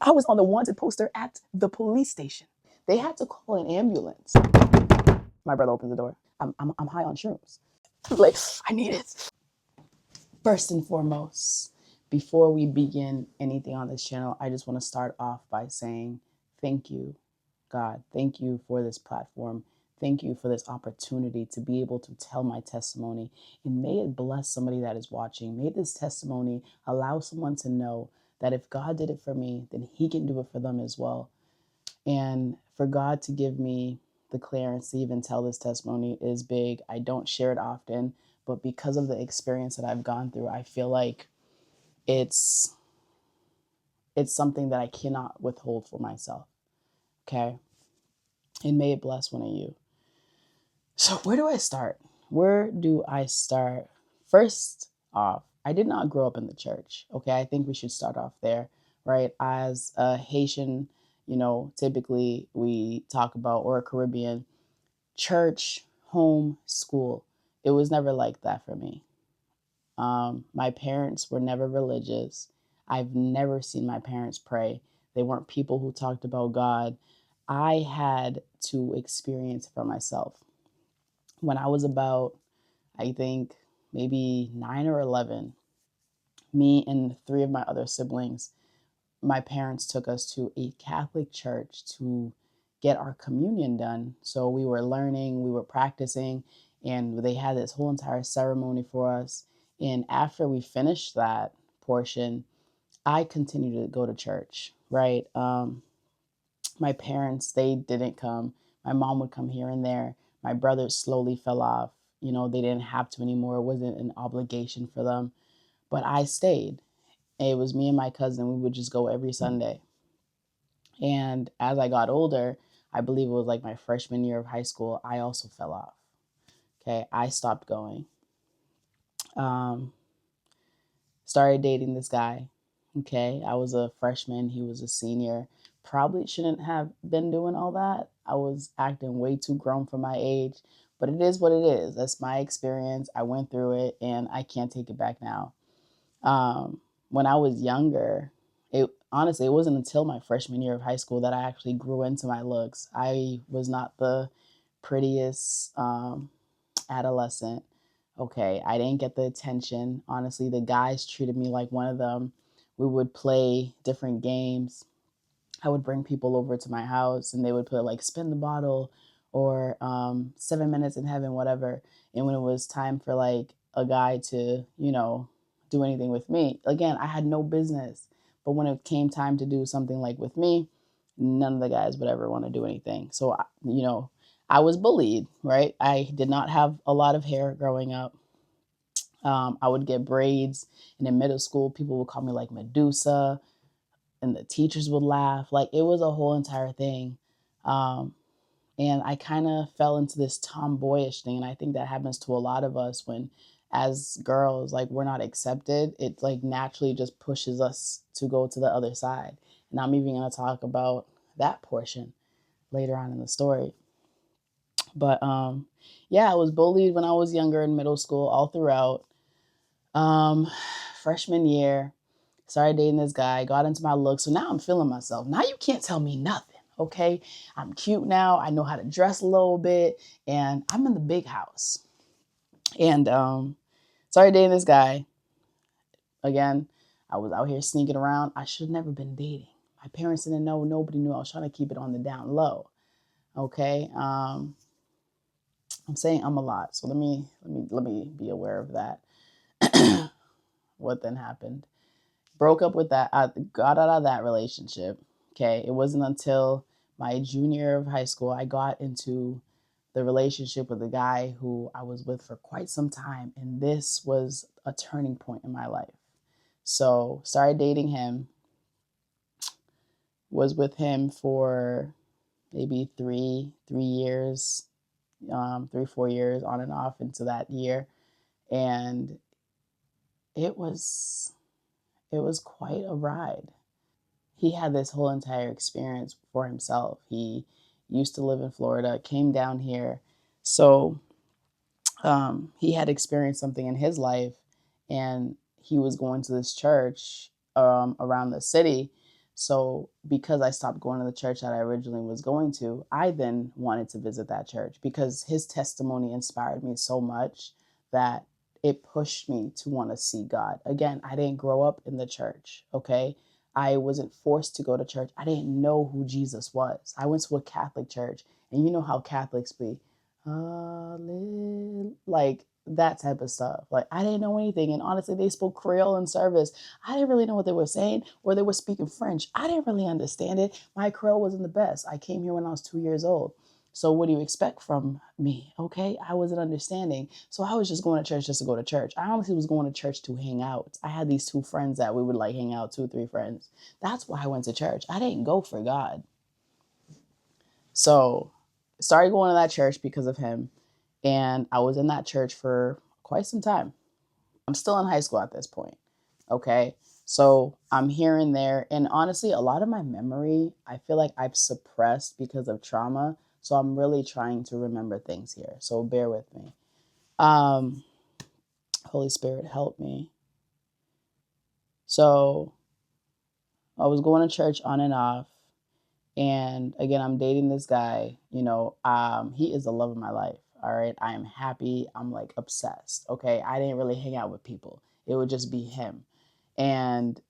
I was on the wanted poster at the police station. They had to call an ambulance. My brother opens the door. I'm high on shrooms. Like, I need it. First and foremost, before we begin anything on this channel, I just want to start off by saying thank you, God. Thank you for this platform. Thank you for this opportunity to be able to tell my testimony. And may it bless somebody that is watching. May this testimony allow someone to know that if God did it for me, then He can do it for them as well. And for God to give me the clearance to even tell this testimony is big. I don't share it often, but because of the experience that I've gone through, I feel like it's something that I cannot withhold for myself. Okay? And may it bless one of you. So where do I start? Where do I start? First off, I did not grow up in the church. Okay, I think we should start off there, right? As a Haitian, typically we talk about, or a Caribbean, church, home, school. It was never like that for me. My parents were never religious. I've never seen my parents pray. They weren't people who talked about God. I had to experience it for myself. When I was about, I think, maybe 9 or 11, me and 3 of my other siblings, my parents took us to a Catholic church to get our communion done. So we were learning, we were practicing, and they had this whole entire ceremony for us. And after we finished that portion, I continued to go to church, right? My parents, they didn't come. My mom would come here and there. My brothers slowly fell off. They didn't have to anymore. It wasn't an obligation for them. But I stayed. It was me and my cousin. We would just go every Sunday. And as I got older, I believe it was like my freshman year of high school, I also fell off. Okay, I stopped going. Um, Started dating this guy. Okay, I was a freshman, he was a senior. Probably shouldn't have been doing all that. I was acting way too grown for my age, but it is what it is. That's my experience. I went through it and I can't take it back now. When I was younger, it honestly, it wasn't until my freshman year of high school that I actually grew into my looks. I was not the prettiest adolescent. Okay, I didn't get the attention. Honestly, the guys treated me like one of them. We would play different games. I would bring people over to my house and they would put like spin the bottle or 7 minutes in heaven, whatever. And when it was time for like a guy to, do anything with me, again, I had no business. But when it came time to do something like with me, none of the guys would ever want to do anything. So, I was bullied, right? I did not have a lot of hair growing up. I would get braids. And in middle school, people would call me like Medusa, and the teachers would laugh. Like it was a whole entire thing. Um, and I kind of fell into this tomboyish thing. And I think that happens to a lot of us when, as girls, like we're not accepted. It like naturally just pushes us to go to the other side. And I'm even going to talk about that portion later on in the story. But yeah, I was bullied when I was younger in middle school, all throughout. Um, Freshman year, started dating this guy, got into my look. So now I'm feeling myself. Now you can't tell me nothing, okay? I'm cute now. I know how to dress a little bit, and I'm in the big house. And started dating this guy. Again, I was out here sneaking around. I should have never been dating. My parents didn't know. Nobody knew. I was trying to keep it on the down low. Okay. I'm saying I'm a lot, so let me be aware of that. What then happened? Broke up with that. I got out of that relationship. Okay, it wasn't until my junior year of high school I got into the relationship with a guy who I was with for quite some time, and this was a turning point in my life. So started dating him. Was with him for maybe three years, 3 4 years on and off into that year, and it was quite a ride. He had this whole entire experience for himself. He used to live in Florida, came down here, so he had experienced something in his life, and he was going to this church around the city. So because I stopped going to the church that I originally was going to, I then wanted to visit that church because his testimony inspired me so much that it pushed me to want to see God. Again, I didn't grow up in the church, okay? I wasn't forced to go to church. I didn't know who Jesus was. I went to a Catholic church, and you know how Catholics be. Like that type of stuff. Like I didn't know anything. And honestly, they spoke Creole in service. I didn't really know what they were saying, or they were speaking French. I didn't really understand it. My Creole wasn't the best. I came here when I was 2 years old. So what do you expect from me? Okay. I wasn't understanding. So I was just going to church just to go to church. I honestly was going to church to hang out. I had these two friends that we would like hang out, 2 or 3 friends. That's why I went to church. I didn't go for God. So started going to that church because of him. And I was in that church for quite some time. I'm still in high school at this point. Okay. So I'm here and there. And honestly, a lot of my memory, I feel like I've suppressed because of trauma. So I'm really trying to remember things here. So bear with me. Holy Spirit, help me. So I was going to church on and off. And again, I'm dating this guy, he is the love of my life. All right. I am happy. I'm like obsessed. Okay. I didn't really hang out with people. It would just be him. And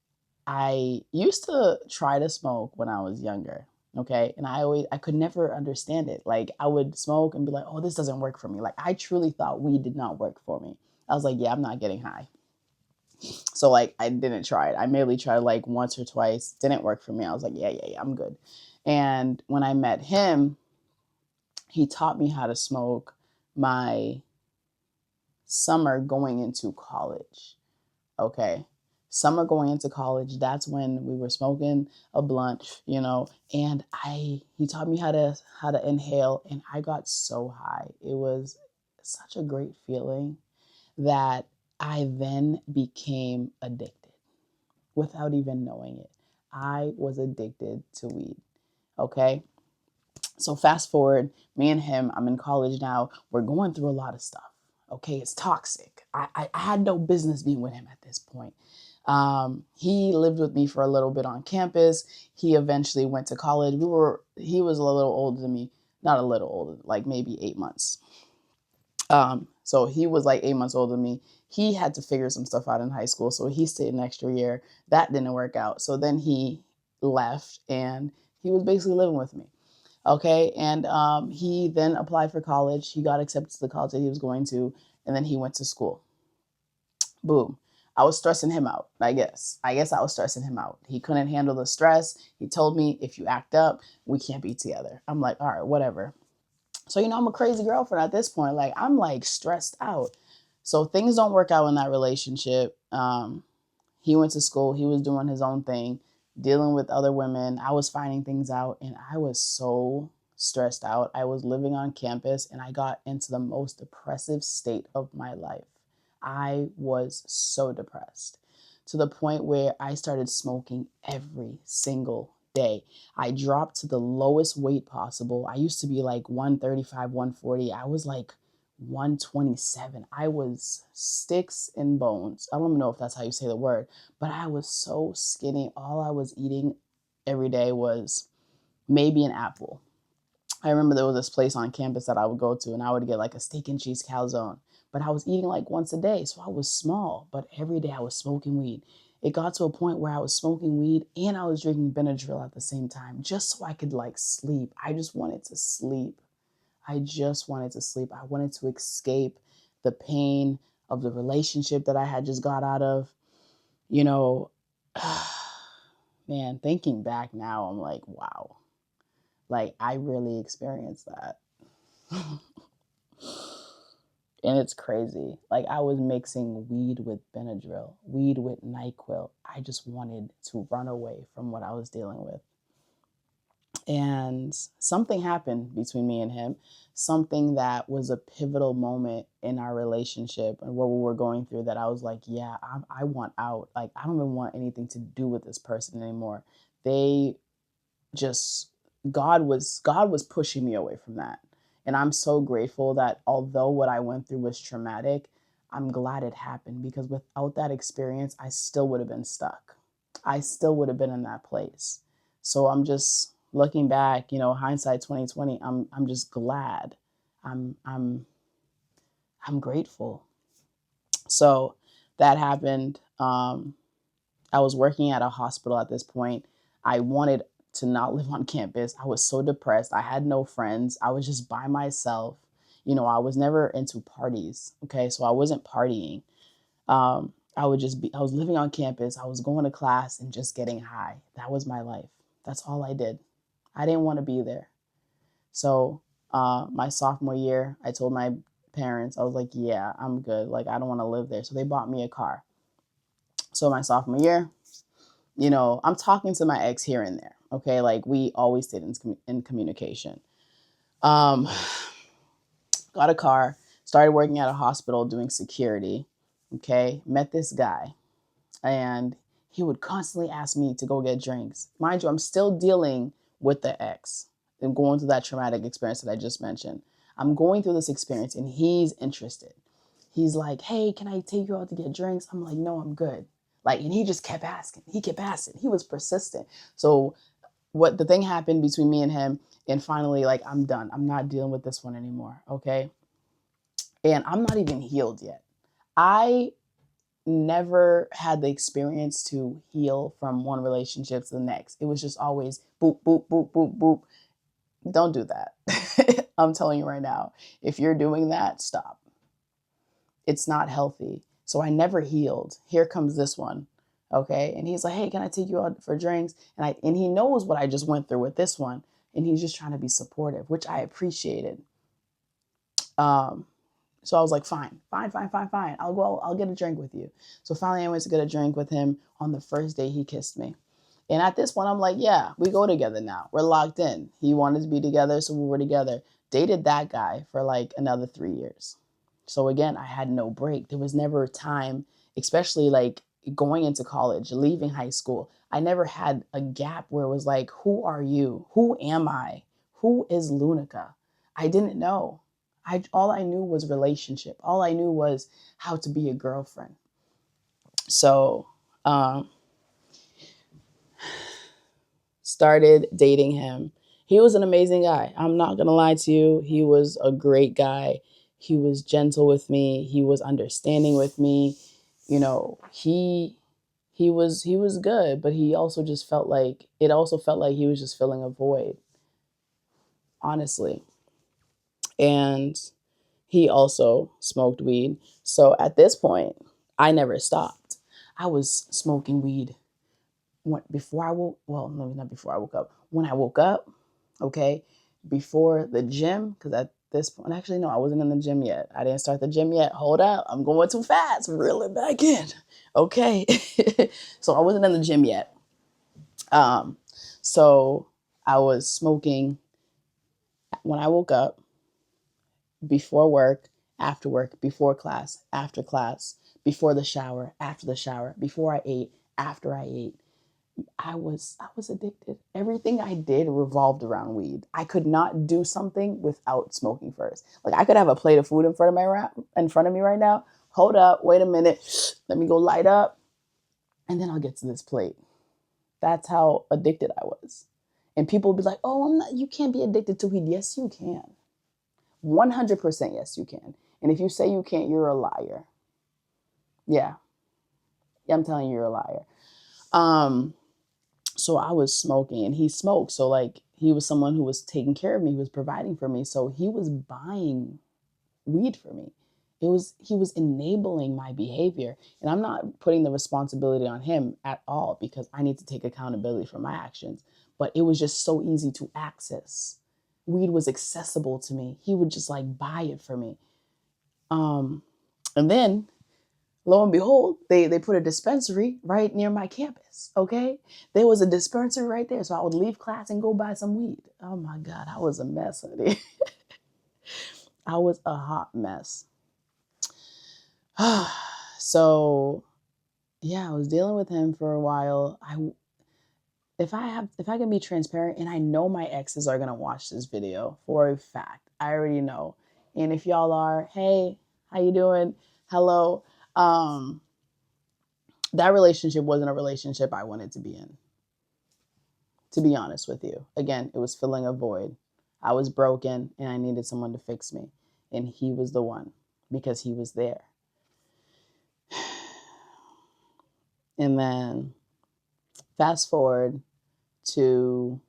I used to try to smoke when I was younger. Okay. And I could never understand it. Like I would smoke and be like, oh, this doesn't work for me. Like I truly thought weed did not work for me. I was like, yeah, I'm not getting high. So like I didn't try it. I merely tried like once or twice. Didn't work for me. I was like, yeah, I'm good. And when I met him, he taught me how to smoke my summer going into college. Okay. Summer going into college, that's when we were smoking a blunt, and he taught me how to inhale, and I got so high. It was such a great feeling that I then became addicted without even knowing it. I was addicted to weed. Okay. So fast forward, me and him, I'm in college now. We're going through a lot of stuff. Okay, it's toxic. I had no business being with him at this point. He lived with me for a little bit on campus. He eventually went to college. He was a little older than me, not a little older, like maybe 8 months. So he was like 8 months older than me. He had to figure some stuff out in high school, so he stayed an extra year. That didn't work out. So then he left, and he was basically living with me. Okay. And he then applied for college. He got accepted to the college that he was going to, and then he went to school. Boom. I was stressing him out, I guess. I was stressing him out. He couldn't handle the stress. He told me, if you act up, we can't be together. I'm like, all right, whatever. So, I'm a crazy girlfriend at this point. Like, I'm like stressed out. So things don't work out in that relationship. He went to school. He was doing his own thing, dealing with other women. I was finding things out, and I was so stressed out. I was living on campus, and I got into the most depressive state of my life. I was so depressed to the point where I started smoking every single day. I dropped to the lowest weight possible. I used to be like 135, 140. I was like 127. I was sticks and bones. I don't even know if that's how you say the word, but I was so skinny. All I was eating every day was maybe an apple. I remember there was this place on campus that I would go to, and I would get like a steak and cheese calzone, but I was eating like once a day. So I was small, but every day I was smoking weed. It got to a point where I was smoking weed and I was drinking Benadryl at the same time, just so I could like sleep. I just wanted to sleep. I just wanted to sleep. I wanted to escape the pain of the relationship that I had just got out of. You know, man, thinking back now, I'm like, wow. Like, I really experienced that. And it's crazy. Like, I was mixing weed with Benadryl, weed with NyQuil. I just wanted to run away from what I was dealing with. And something happened between me and him, something that was a pivotal moment in our relationship and what we were going through, that I was like, yeah, I want out. Like, I don't even want anything to do with this person anymore. They just, God was pushing me away from that. And I'm so grateful that although what I went through was traumatic, I'm glad it happened, because without that experience, I still would have been stuck. I still would have been in that place. So I'm just looking back, hindsight 2020, I'm just glad. I'm I'm I'm grateful. So that happened. I was working at a hospital at this point. I wanted to not live on campus. I was so depressed. I had no friends. I was just by myself. I was never into parties. Okay. So I wasn't partying. I was living on campus. I was going to class and just getting high. That was my life. That's all I did. I didn't want to be there. So my sophomore year, I told my parents, I was like, yeah, I'm good. Like, I don't want to live there. So they bought me a car. So my sophomore year, I'm talking to my ex here and there. Okay. Like, we always stayed in communication. Um, got a car, started working at a hospital doing security. Okay. Met this guy, and he would constantly ask me to go get drinks. Mind you, I'm still dealing with the ex and going through that traumatic experience that I just mentioned. I'm going through this experience and he's interested. He's like, hey, can I take you out to get drinks? I'm like, no, I'm good. Like, and he just kept asking. He kept asking. He was persistent. So what the thing happened between me and him, and finally, like, I'm done. I'm not dealing with this one anymore. Okay. And I'm not even healed yet. I never had the experience to heal from one relationship to the next. It was just always boop, boop, boop, boop, boop. Don't do that. I'm telling you right now, if you're doing that, stop. It's not healthy. So I never healed. Here comes this one. Okay. And he's like, hey, can I take you out for drinks? And he knows what I just went through with this one. And he's just trying to be supportive, which I appreciated. Um, So I was like, fine. I'll go, I'll get a drink with you. So finally I went to get a drink with him. On the first day he kissed me. And at this point I'm like, yeah, we go together now. We're locked in. He wanted to be together, so we were together. Dated that guy for like another 3 years. So again, I had no break. There was never time, especially like going into college, leaving high school. I never had a gap where it was like, who are you? Who am I? Who is Lunica? I didn't know. All I knew was relationship. All I knew was how to be a girlfriend. So started dating him. He was an amazing guy. I'm not gonna lie to you. He was a great guy. He was gentle with me. He was understanding with me. He was good, but he also just felt like he was just filling a void, honestly. And he also smoked weed. So at this point, I never stopped. I was smoking weed before I woke. Well, no, not before I woke up. When I woke up, okay, before the gym, because at this point, actually, no, I wasn't in the gym yet. I didn't start the gym yet. Hold up, I'm going too fast. Reel it back in. Okay. So I wasn't in the gym yet. Um, so I was smoking when I woke up, before work, after work, before class, after class, before the shower, after the shower, before I ate, after I ate. I was addicted. Everything I did revolved around weed. I could not do something without smoking first. Like, I could have a plate of food in front of me right now. Hold up, wait a minute. Let me go light up, and then I'll get to this plate. That's how addicted I was. And people would be like, "Oh, you can't be addicted to weed." Yes, you can. 100% yes, you can. And if you say you can't, you're a liar. Yeah. Yeah, I'm telling you, you're a liar. Um, so I was smoking and he smoked. So like, he was someone who was taking care of me, he was providing for me. So he was buying weed for me. He was enabling my behavior. And I'm not putting the responsibility on him at all, because I need to take accountability for my actions. But it was just so easy to access. Weed was accessible to me. He would just like buy it for me. And then lo and behold, they put a dispensary right near my campus. Okay. There was a dispensary right there. So I would leave class and go buy some weed. Oh my God, I was a mess, honey. I was a hot mess. So yeah, I was dealing with him for a while. If I can be transparent, and I know my exes are gonna watch this video for a fact. I already know. And if y'all are, hey, how you doing? Hello. that relationship wasn't a relationship I wanted to be in, to be honest with you. Again, it was filling a void. I was broken and I needed someone to fix me. And he was the one because he was there. And then fast forward to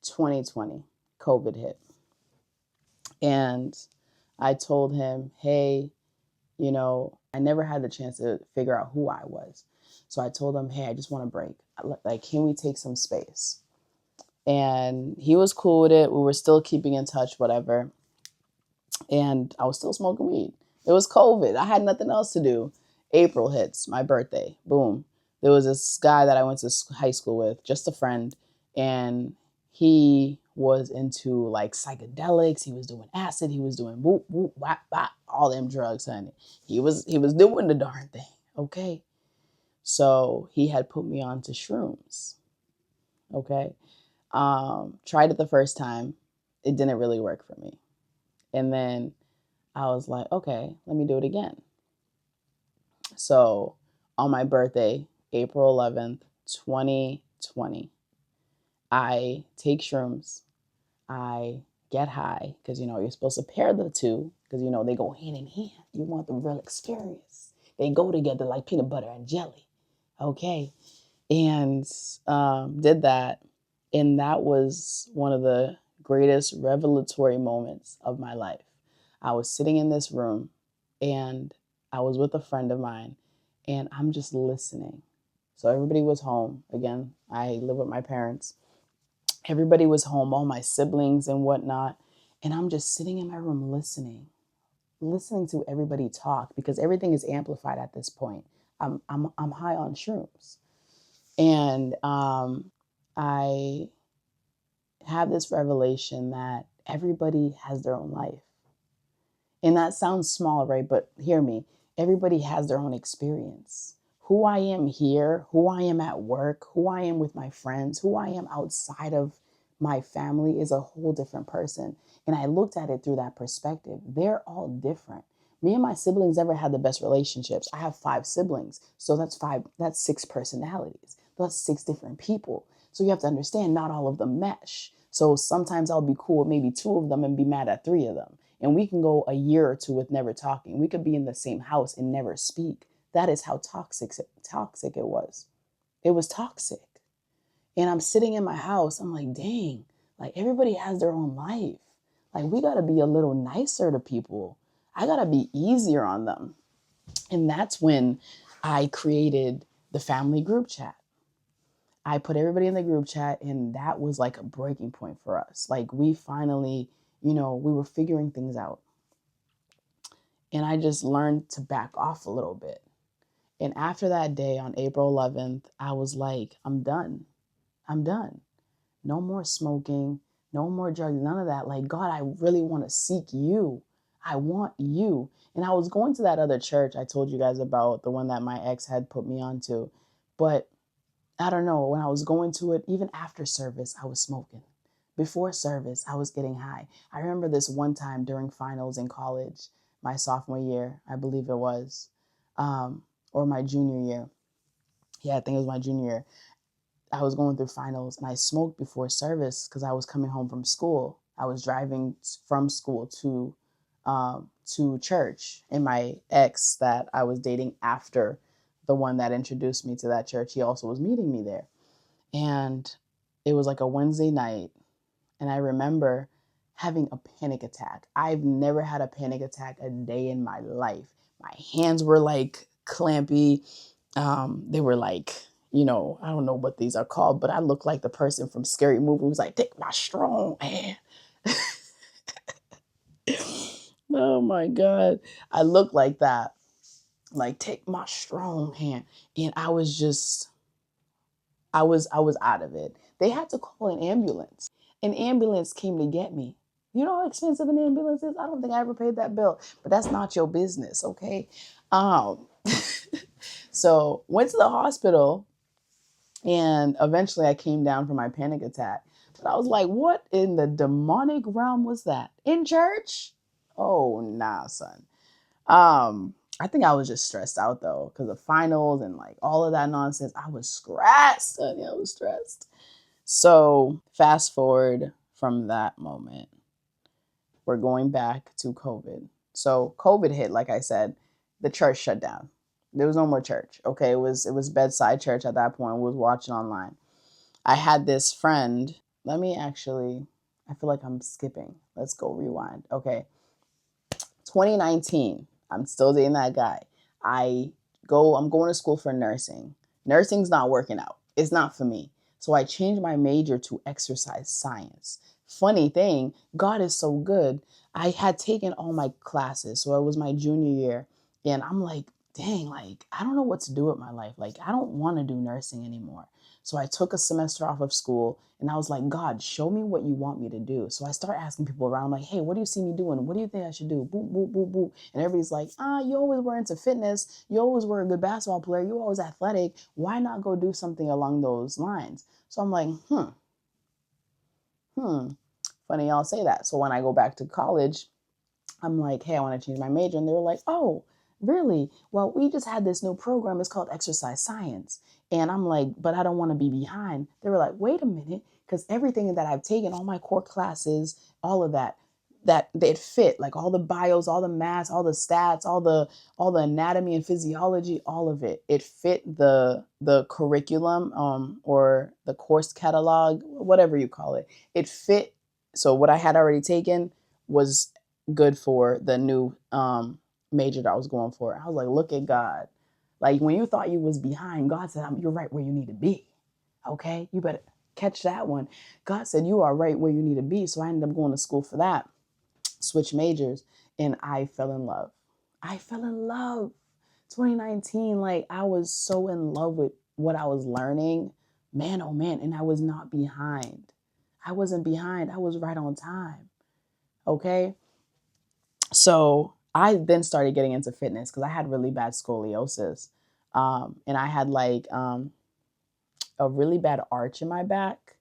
2020, COVID hit. And I told him, hey, I never had the chance to figure out who I was. So I told him, hey, I just want a break. Like, can we take some space? And he was cool with it. We were still keeping in touch, whatever. And I was still smoking weed. It was COVID. I had nothing else to do. April hits, my birthday. Boom. There was this guy that I went to high school with, just a friend. And he was into like psychedelics. He was doing acid. He was doing whoop, whoop, whap, whap, all them drugs, honey. He was doing the darn thing. Okay. So he had put me on to shrooms. Okay. Tried it the first time. It didn't really work for me. And then I was like, okay, let me do it again. So on my birthday, April 11th, 2020, I take shrooms. I get high because, you're supposed to pair the two because, they go hand in hand. You want the real experience. They go together like peanut butter and jelly. Okay. And did that. And that was one of the greatest revelatory moments of my life. I was sitting in this room and I was with a friend of mine and I'm just listening. So everybody was home. Again, I live with my parents. Everybody was home, all my siblings and whatnot. And I'm just sitting in my room listening to everybody talk because everything is amplified at this point. I'm high on shrooms. And I have this revelation that everybody has their own life. And that sounds small, right? But hear me. Everybody has their own experience. Who I am here, who I am at work, who I am with my friends, who I am outside of my family is a whole different person. And I looked at it through that perspective. They're all different. Me and my siblings never had the best relationships. I have 5 siblings. So that's 6 personalities. That's 6 different people. So you have to understand not all of them mesh. So sometimes I'll be cool with maybe 2 of them and be mad at 3 of them. And we can go a year or 2 with never talking. We could be in the same house and never speak. That is how toxic it was. It was toxic. And I'm sitting in my house. I'm like, dang, like everybody has their own life. Like we got to be a little nicer to people. I got to be easier on them. And that's when I created the family group chat. I put everybody in the group chat and that was like a breaking point for us. Like we finally, we were figuring things out. And I just learned to back off a little bit. And after that day on April 11th, I was like, I'm done. I'm done. No more smoking, no more drugs, none of that. Like, God, I really want to seek you. I want you. And I was going to that other church I told you guys about, the one that my ex had put me onto. But I don't know, when I was going to it, even after service, I was smoking. Before service, I was getting high. I remember this one time during finals in college, my sophomore year, I believe it was, or my junior year. Yeah, I think it was my junior year. I was going through finals and I smoked before service because I was coming home from school. I was driving from school to church, and my ex that I was dating after the one that introduced me to that church, he also was meeting me there. And it was like a Wednesday night. And I remember having a panic attack. I've never had a panic attack a day in my life. My hands were like clampy. They were like, I don't know what these are called, but I look like the person from Scary Movie who's like, take my strong hand. Oh my God. I look like that. Like, take my strong hand. And I was just, I was out of it. They had to call an ambulance. An ambulance came to get me. You know how expensive an ambulance is? I don't think I ever paid that bill, but that's not your business, okay? So went to the hospital and eventually I came down from my panic attack. But I was like, what in the demonic realm was that? In church? Oh, nah, son. I think I was just stressed out though, because of finals and like all of that nonsense. I was stressed. Honey, I was stressed. So fast forward from that moment, we're going back to COVID. So COVID hit, like I said, the church shut down. There was no more church. Okay, it was bedside church at that point. We was watching online. I had this friend. Let me actually. I feel like I'm skipping. Let's go rewind. Okay, 2019. I'm still dating that guy. I'm going to school for nursing. Nursing's not working out. It's not for me. So I changed my major to exercise science. Funny thing, God is so good. I had taken all my classes. So it was my junior year. And I'm like, dang, like, I don't know what to do with my life. Like, I don't want to do nursing anymore. So I took a semester off of school and I was like, God, show me what you want me to do. So I start asking people around, I'm like, hey, what do you see me doing? What do you think I should do? Boop, boop, boop, boop. And everybody's like, you always were into fitness. You always were a good basketball player. You always athletic. Why not go do something along those lines? So I'm like, funny y'all say that. So when I go back to college, I'm like, hey, I want to change my major. And they were like, oh, really? Well, we just had this new program. It's called exercise science. And I'm like, but I don't want to be behind. They were like, wait a minute. Because everything that I've taken, all my core classes, all of that it fit, like all the bios, all the maths, all the stats, all the anatomy and physiology, all of it. It fit the curriculum, or the course catalog, whatever you call it. It fit. So what I had already taken was good for the new major that I was going for. I was like, look at God. Like when you thought you was behind, God said, you're right where you need to be. Okay, you better catch that one. God said you are right where you need to be. So I ended up going to school for that, switch majors, and I fell in love. I fell in love. 2019, like I was so in love with what I was learning. Man, oh man, and I was not behind. I wasn't behind. I was right on time. Okay. So I then started getting into fitness because I had really bad scoliosis. And I had like a really bad arch in my back.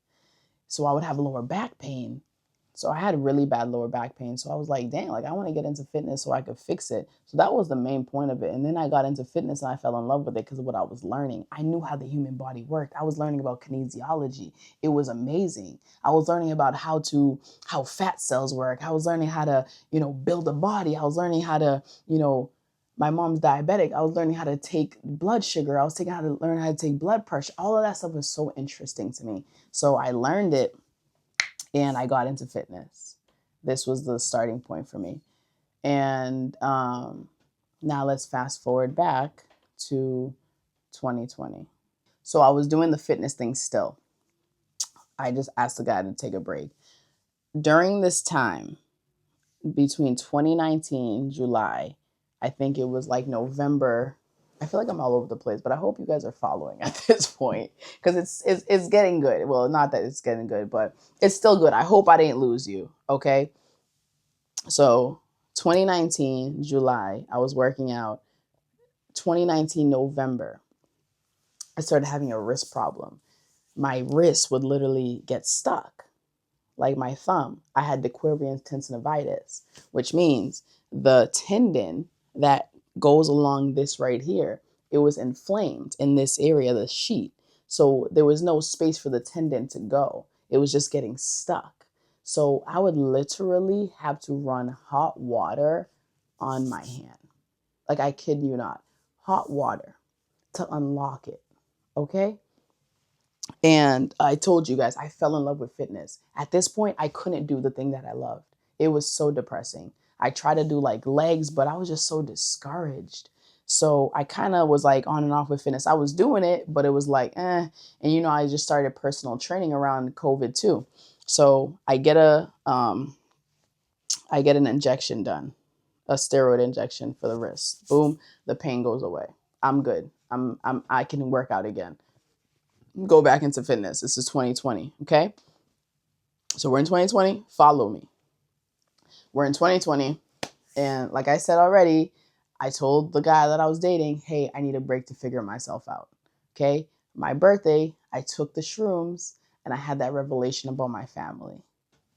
So I would have lower back pain. So I had really bad lower back pain. So I was like, dang, like I want to get into fitness so I could fix it. So that was the main point of it. And then I got into fitness and I fell in love with it because of what I was learning. I knew how the human body worked. I was learning about kinesiology. It was amazing. I was learning about how fat cells work. I was learning how to, build a body. I was learning how to, my mom's diabetic. I was learning how to take blood sugar. I was learn how to take blood pressure. All of that stuff was so interesting to me. So I learned it and I got into fitness. This was the starting point for me. And now let's fast forward back to 2020. So I was doing the fitness thing still. I just asked the guy to take a break. During this time, between 2019, July, I think it was like November. I feel like I'm all over the place, but I hope you guys are following at this point because it's getting good. Well, not that it's getting good, but it's still good. I hope I didn't lose you. Okay. So 2019, July, I was working out. 2019, November, I started having a wrist problem. My wrist would literally get stuck, like my thumb. I had Quervain tendinitis, which means the tendon that goes along this right here, it was inflamed in this area, the sheet. So there was no space for the tendon to go. It was just getting stuck. So I would literally have to run hot water on my hand. Like I kid you not, hot water to unlock it. Okay. And I told you guys, I fell in love with fitness. At this point, I couldn't do the thing that I loved. It was so depressing. I tried to do like legs, but I was just so discouraged. So I kind of was like on and off with fitness. I was doing it, but it was like, eh. And I just started personal training around COVID too. So I get an injection done, a steroid injection for the wrist. Boom, the pain goes away. I'm good. I can work out again. Go back into fitness. This is 2020. Okay. So we're in 2020. Follow me. We're in 2020. And like I said already, I told the guy that I was dating, hey, I need a break to figure myself out. Okay. My birthday, I took the shrooms and I had that revelation about my family.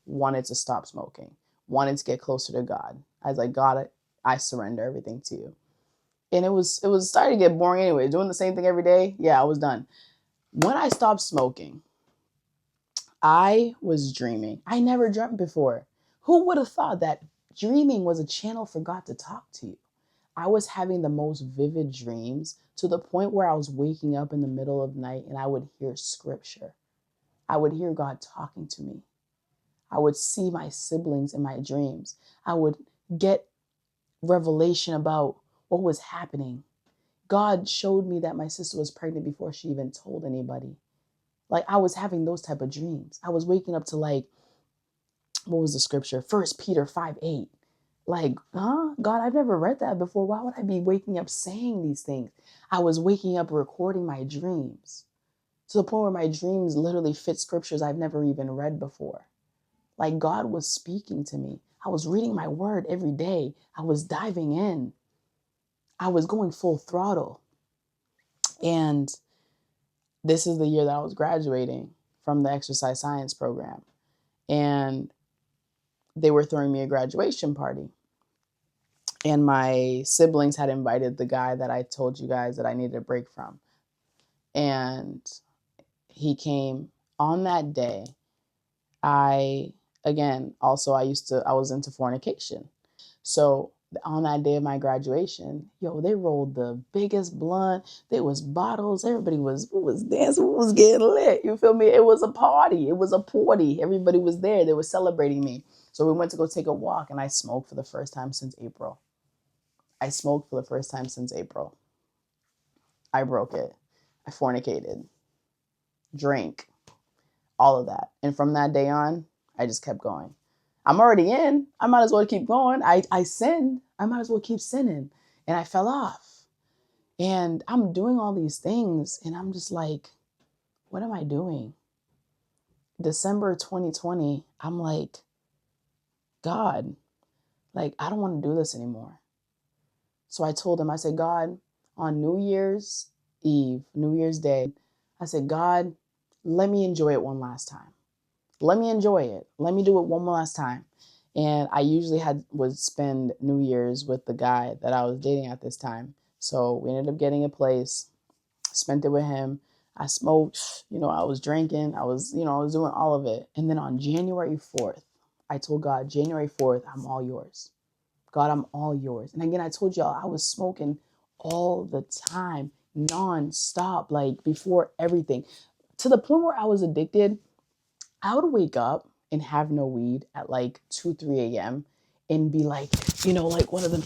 Wanted to stop smoking. Wanted to get closer to God. I was like, God, I surrender everything to you. And it was starting to get boring anyway. Doing the same thing every day. Yeah, I was done. When I stopped smoking, I was dreaming. I never dreamt before. Who would have thought that dreaming was a channel for God to talk to you? I was having the most vivid dreams to the point where I was waking up in the middle of the night and I would hear scripture. I would hear God talking to me. I would see my siblings in my dreams. I would get revelation about what was happening. God showed me that my sister was pregnant before she even told anybody. Like, I was having those type of dreams. I was waking up to, like, what was the scripture? 1 Peter 5:8. Like, God, I've never read that before. Why would I be waking up saying these things? I was waking up recording my dreams to the point where my dreams literally fit scriptures I've never even read before. Like, God was speaking to me. I was reading my word every day. I was diving in. I was going full throttle. And this is the year that I was graduating from the exercise science program. And they were throwing me a graduation party. And my siblings had invited the guy that I told you guys that I needed a break from. And he came on that day. I was into fornication. So on that day of my graduation, they rolled the biggest blunt. There was bottles. Everybody was dancing, was getting lit. You feel me? It was a party. It was a party. Everybody was there. They were celebrating me. So we went to go take a walk, and I smoked for the first time since April. I broke it. I fornicated, drank, all of that. And from that day on, I just kept going. I'm already in. I might as well keep going. I sinned. I might as well keep sinning. And I fell off. And I'm doing all these things. And I'm just like, what am I doing? December 2020, I'm like, God, like, I don't want to do this anymore. So I told him, I said, God, on New Year's Eve, New Year's Day, I said, God, let me enjoy it one last time. Let me enjoy it. Let me do it one last time. And I usually would spend New Year's with the guy that I was dating at this time. So we ended up getting a place, spent it with him. I smoked, I was drinking. I was doing all of it. And then on January 4th, I told God, January 4th, I'm all yours. God, I'm all yours. And again, I told y'all I was smoking all the time, non-stop, like before everything, to the point where I was addicted. I would wake up and have no weed at like 2, 3 a.m. and be like, like one of them,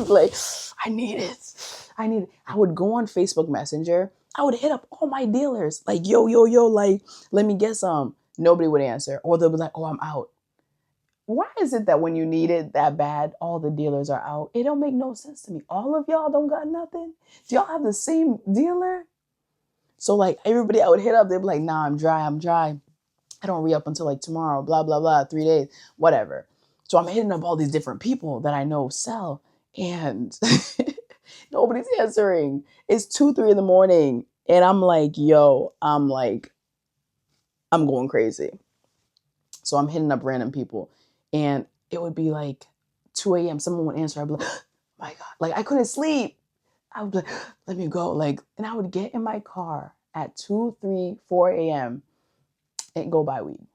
like, I need it. I would go on Facebook Messenger. I would hit up all my dealers, like, yo, like, let me get some. Nobody would answer. Or they'll be like, oh, I'm out. Why is it that when you need it that bad, all the dealers are out? It don't make no sense to me. All of y'all don't got nothing? Do y'all have the same dealer? So like everybody I would hit up, they'd be like, nah, I'm dry. I don't re-up until like tomorrow, blah, blah, blah, 3 days, whatever. So I'm hitting up all these different people that I know sell, and nobody's answering. It's 2, 3 in the morning. And I'm like, I'm going crazy. So I'm hitting up random people, and it would be like 2 a.m. Someone would answer. I'd be like, oh my God, like I couldn't sleep. I would be like, let me go. Like, and I would get in my car at 2, 3, 4 a.m. and go buy weed.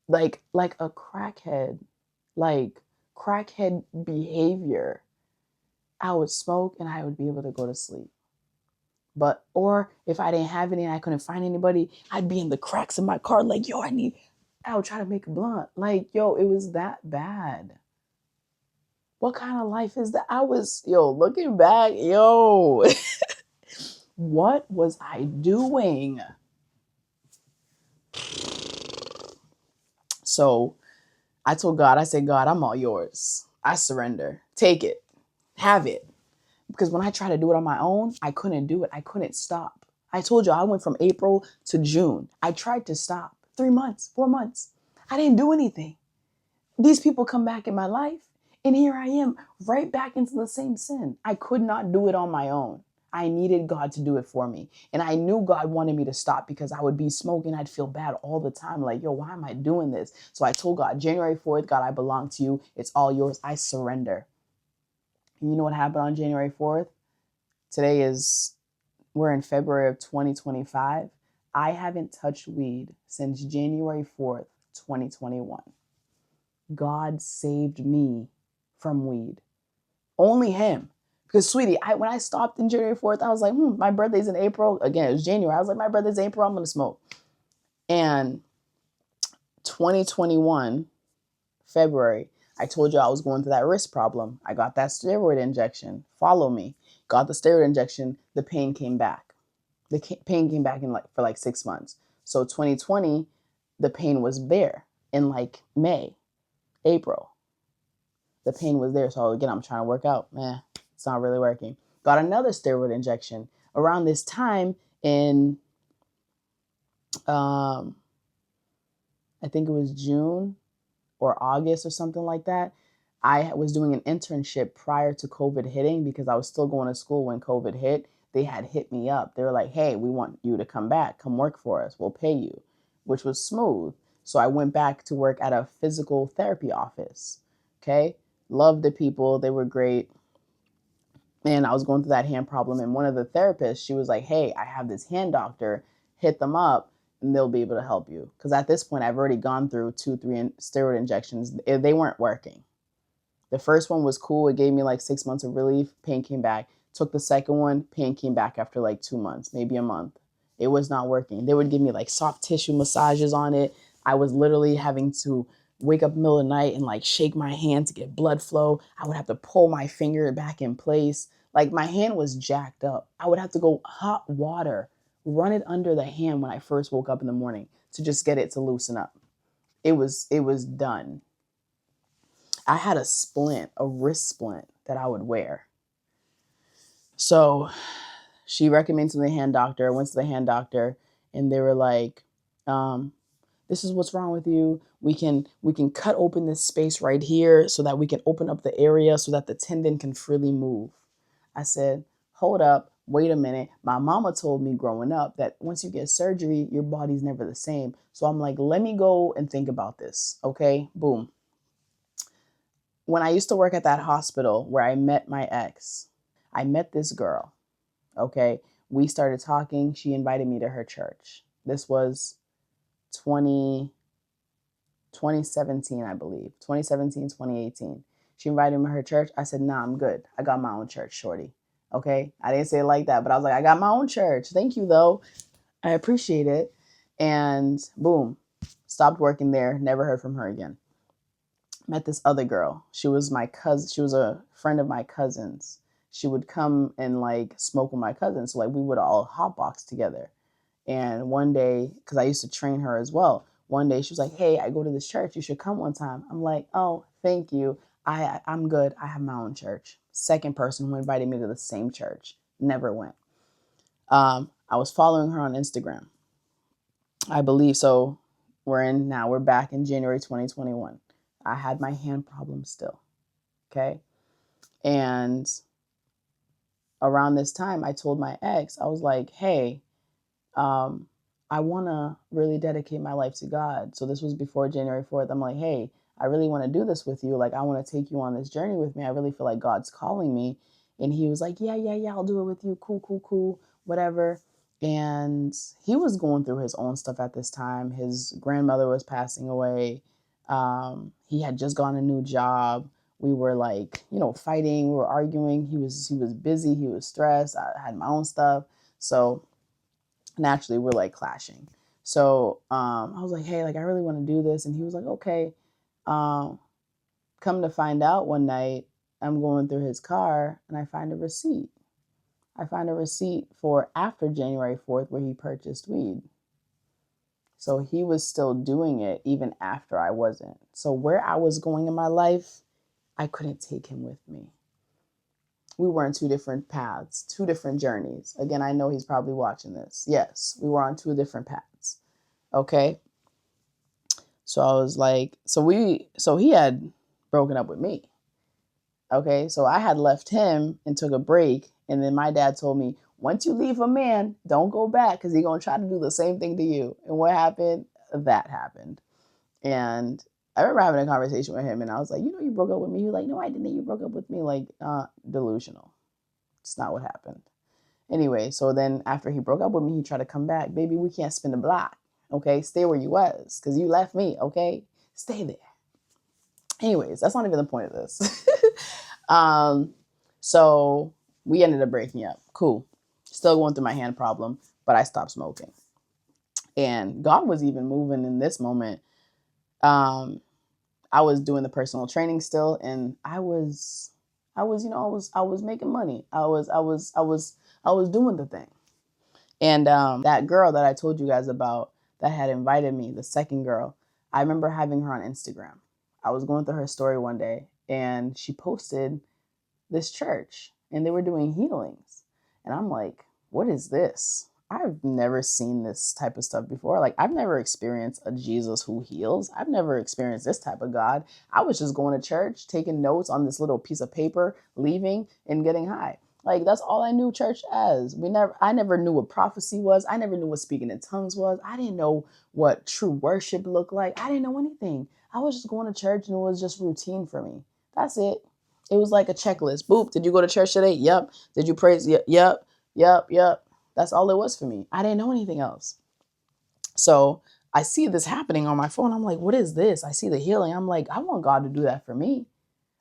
Like a crackhead, like crackhead behavior. I would smoke and I would be able to go to sleep. Or if I didn't have any and I couldn't find anybody, I'd be in the cracks of my car like, I would try to make a blunt. Like, it was that bad. What kind of life is that? Looking back, what was I doing? So I told God, I said, God, I'm all yours. I surrender. Take it. Have it. Because when I tried to do it on my own, I couldn't do it. I couldn't stop. I told you I went from April to June. I tried to stop. 3 months, 4 months. I didn't do anything. These people come back in my life, and here I am right back into the same sin. I could not do it on my own. I needed God to do it for me. And I knew God wanted me to stop because I would be smoking. I'd feel bad all the time. Like, why am I doing this? So I told God, January 4th, God, I belong to you. It's all yours. I surrender. You know what happened on January 4th? We're in February of 2025. I haven't touched weed since January 4th, 2021. God saved me from weed. Only him. Because, sweetie, when I stopped in January 4th, I was like, my birthday's in April. Again, it was January. I was like, my birthday's in April. I'm going to smoke. And 2021, February, I told you I was going through that wrist problem. I got that steroid injection. Follow me. Got the steroid injection. The pain came back. The pain came back for like 6 months. So 2020, the pain was there in like May, April. The pain was there. So again, I'm trying to work out. It's not really working. Got another steroid injection around this time in, I think it was June or August or something like that. I was doing an internship prior to COVID hitting because I was still going to school when COVID hit. They had hit me up. They were like, hey, we want you to come back. Come work for us. We'll pay you, which was smooth. So I went back to work at a physical therapy office. Okay. Loved the people. They were great. And I was going through that hand problem. And one of the therapists, she was like, hey, I have this hand doctor. Hit them up and they'll be able to help you. Because at this point, I've already gone through 2-3 steroid injections. They weren't working. The first one was cool. It gave me like 6 months of relief. Pain came back. Took the second one. Pain came back after like 2 months, maybe a month. It was not working. They would give me like soft tissue massages on it. I was literally having to wake up in the middle of the night and like shake my hand to get blood flow. I would have to pull my finger back in place. Like my hand was jacked up. I would have to go hot water, run it under the hand when I first woke up in the morning to just get it to loosen up. It was done. I had a splint, a wrist splint that I would wear. So she recommended to the hand doctor. I went to the hand doctor and they were like, this is what's wrong with you. We can cut open this space right here so that we can open up the area so that the tendon can freely move. I said, hold up, wait a minute. My mama told me growing up that once you get surgery, your body's never the same. So I'm like, let me go and think about this. Okay, boom. When I used to work at that hospital where I met my ex, I met this girl. Okay, we started talking. She invited me to her church. This was 2017, I believe. 2017, 2018. She invited me to her church. I said, nah, I'm good. I got my own church, shorty. Okay. I didn't say it like that, but I was like, I got my own church. Thank you, though. I appreciate it. And boom, stopped working there. Never heard from her again. Met this other girl. She was my cousin. She was a friend of my cousin's. She would come and like smoke with my cousins. So like we would all hotbox together. And one day, because I used to train her as well, one day she was like, hey, I go to this church. You should come one time. I'm like, oh, thank you. I'm good. I have my own church. Second person who invited me to the same church. Never went. I was following her on Instagram. I believe so. We're back in January 2021. I had my hand problem still. Okay. And around this time, I told my ex, I was like, hey, I want to really dedicate my life to God. So this was before January 4th. I'm like, hey, I really want to do this with you. Like, I want to take you on this journey with me. I really feel like God's calling me. And he was like, yeah, I'll do it with you. Cool, whatever. And he was going through his own stuff at this time. His grandmother was passing away. He had just gotten a new job. We were like, fighting. We were arguing. He was busy. He was stressed. I had my own stuff. So naturally we're like clashing. So I was like, hey, like I really want to do this. And he was like, okay. Come to find out, one night I'm going through his car and I find a receipt. I find a receipt for after January 4th where he purchased weed. So he was still doing it even after I wasn't. So where I was going in my life, I couldn't take him with me. We were on two different paths, two different journeys. Again, I know he's probably watching this. Yes, we were on two different paths. Okay. So I was like, so he had broken up with me. Okay. So I had left him and took a break. And then my dad told me, once you leave a man, don't go back because he's going to try to do the same thing to you. And what happened? That happened. And I remember having a conversation with him and I was like, you know, you broke up with me. He was like, no, I didn't. You broke up with me. Like, delusional. It's not what happened. Anyway, so then after he broke up with me, he tried to come back. Baby, we can't spin the block. Okay, stay where you was because you left me. Okay, stay there. Anyways, that's not even the point of this. So we ended up breaking up. Cool. Still going through my hand problem, but I stopped smoking. And God was even moving in this moment. I was doing the personal training still, and I was making money. I was doing the thing. And that girl that I told you guys about that had invited me, the second girl, I remember having her on Instagram. I was going through her story one day, and she posted this church, and they were doing healings. And I'm like, what is this? I've never seen this type of stuff before. Like, I've never experienced a Jesus who heals. I've never experienced this type of God. I was just going to church, taking notes on this little piece of paper, leaving and getting high. Like, that's all I knew church as. I never knew what prophecy was. I never knew what speaking in tongues was. I didn't know what true worship looked like. I didn't know anything. I was just going to church and it was just routine for me. That's it. It was like a checklist. Boop. Did you go to church today? Yep. Did you praise? Yep. Yep. That's all it was for me. I didn't know anything else. So I see this happening on my phone. I'm like, what is this? I see the healing. I'm like, I want God to do that for me.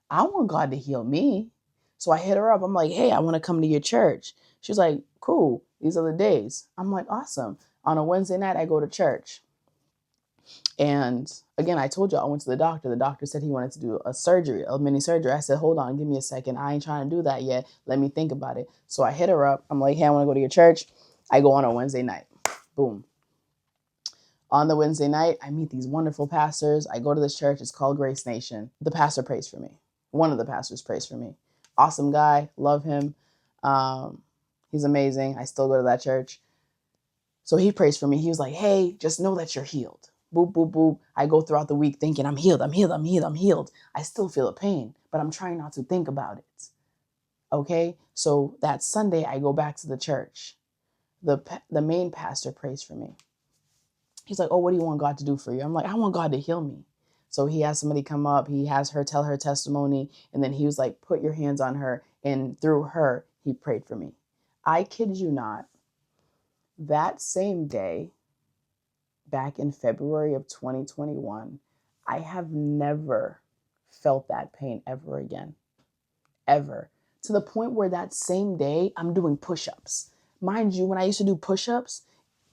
I want God to heal me. So I hit her up. I'm like, hey, I want to come to your church. She's like, cool. These are the days. I'm like, awesome. On a Wednesday night, I go to church. And again, I told you I went to the doctor. The doctor said he wanted to do a surgery, a mini surgery. I said, hold on, give me a second. I ain't trying to do that yet. Let me think about it. So I hit her up. I'm like, hey, I want to go to your church. I go on a Wednesday night. Boom. On the Wednesday night, I meet these wonderful pastors. I go to this church. It's called Grace Nation. The pastor prays for me. One of the pastors prays for me. Awesome guy. Love him. He's amazing. I still go to that church. So he prays for me. He was like, hey, just know that you're healed. Boop, boop, boop. I go throughout the week thinking I'm healed. I still feel a pain, but I'm trying not to think about it. Okay. So that Sunday I go back to the church. The main pastor prays for me. He's like, oh, what do you want God to do for you? I'm like, I want God to heal me. So he has somebody come up. He has her tell her testimony. And then he was like, put your hands on her. And through her, he prayed for me. I kid you not. That same day, back in February of 2021, I have never felt that pain ever again. Ever. To the point where that same day, I'm doing push-ups. Mind you, when I used to do push-ups,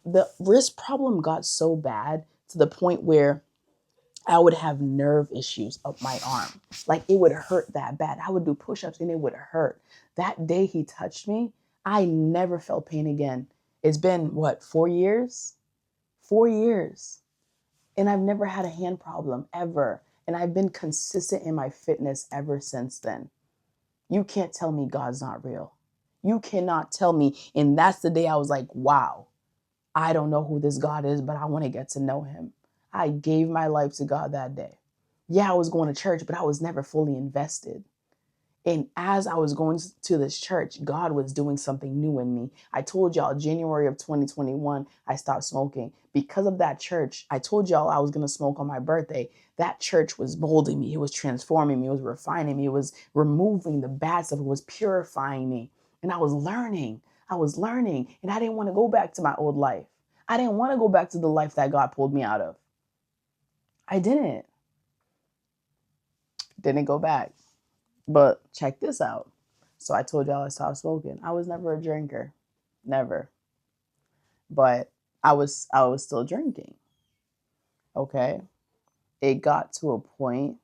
the wrist problem got so bad to the point where I would have nerve issues up my arm. Like, it would hurt that bad. I would do push-ups and it would hurt. That day he touched me, I never felt pain again. It's been, 4 years? 4 years. And I've never had a hand problem ever. And I've been consistent in my fitness ever since then. You can't tell me God's not real. You cannot tell me. And that's the day I was like, wow, I don't know who this God is, but I want to get to know him. I gave my life to God that day. Yeah, I was going to church, but I was never fully invested. And as I was going to this church, God was doing something new in me. I told y'all January of 2021, I stopped smoking. Because of that church, I told y'all I was going to smoke on my birthday. That church was molding me. It was transforming me. It was refining me. It was removing the bad stuff. It was purifying me. And I was learning. And I didn't want to go back to my old life. I didn't want to go back to the life that God pulled me out of. I didn't go back. But check this out. So I told y'all I stopped smoking. I was never a drinker. Never. But I was still drinking. Okay? It got to a point